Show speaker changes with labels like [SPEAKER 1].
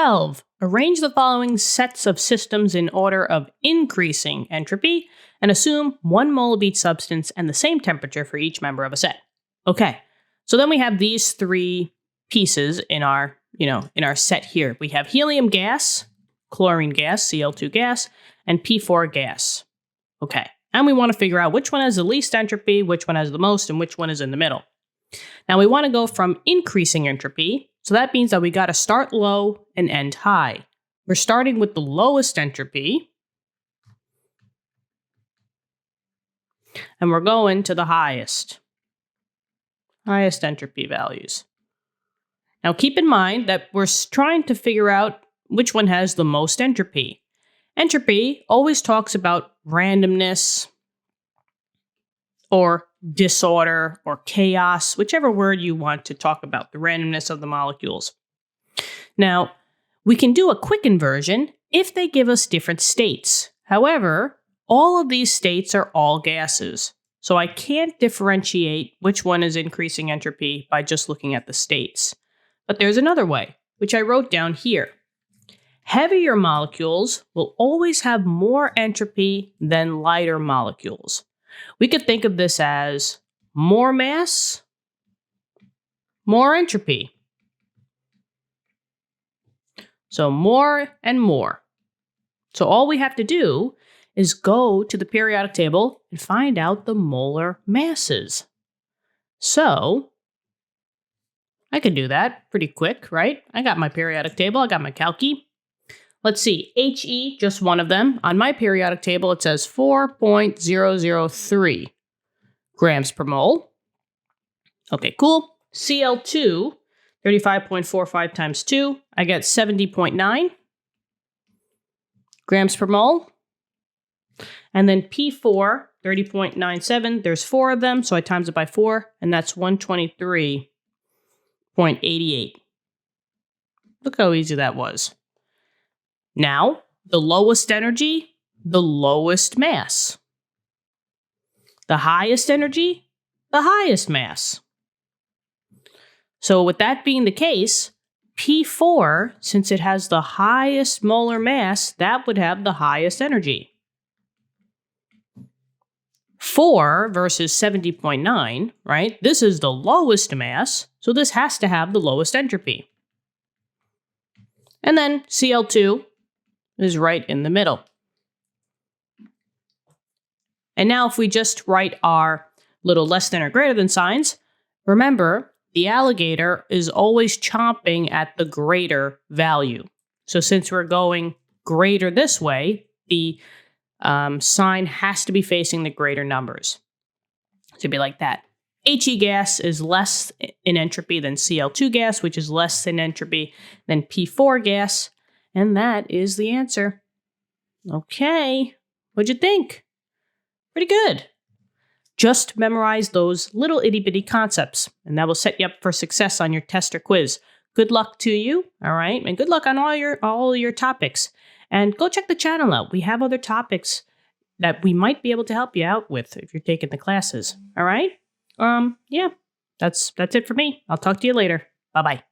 [SPEAKER 1] 12. Arrange the following sets of systems in order of increasing entropy and assume 1 mole of each substance and the same temperature for each member of a set. Okay, so then we have these 3 pieces in our, in our set here. We have helium gas, chlorine gas, Cl2 gas, and P4 gas. Okay, and we want to figure out which one has the least entropy, which one has the most, and which one is in the middle. Now we want to go from increasing entropy, so that means that we got to start low and end high. We're starting with the lowest entropy, and we're going to the highest entropy values. Now keep in mind that we're trying to figure out which one has the most entropy. Entropy always talks about randomness or disorder or chaos, whichever word you want to talk about, the randomness of the molecules. Now, we can do a quick inversion if they give us different states. However, all of these states are all gases, so I can't differentiate which one is increasing entropy by just looking at the states. But there's another way, which I wrote down here. Heavier molecules will always have more entropy than lighter molecules. We could think of this as more mass, more entropy. So more and more. So all we have to do is go to the periodic table and find out the molar masses. So I could do that pretty quick, right? I got my periodic table, I got my calci. Let's see, He, just one of them. On my periodic table, it says 4.003 grams per mole. Okay, cool. Cl2, 35.45 times 2. I get 70.9 grams per mole. And then P4, 30.97. There's 4 of them, so I times it by 4, and that's 123.88. Look how easy that was. Now, the lowest energy, the lowest mass. The highest energy, the highest mass. So with that being the case, P4, since it has the highest molar mass, that would have the highest energy. 4 versus 70.9, right? This is the lowest mass, so this has to have the lowest entropy. And then Cl2 is right in the middle. And now if we just write our little less than or greater than signs, remember, the alligator is always chomping at the greater value. So since we're going greater this way, the sign has to be facing the greater numbers. So it'd be like that. He gas is less in entropy than Cl2 gas, which is less in entropy than P4 gas. And that is the answer. Okay, what'd you think? Pretty good. Just memorize those little itty-bitty concepts, and that will set you up for success on your test or quiz. Good luck to you, all right? And good luck on all your topics. And go check the channel out. We have other topics that we might be able to help you out with if you're taking the classes, all right? Yeah, that's it for me. I'll talk to you later. Bye-bye.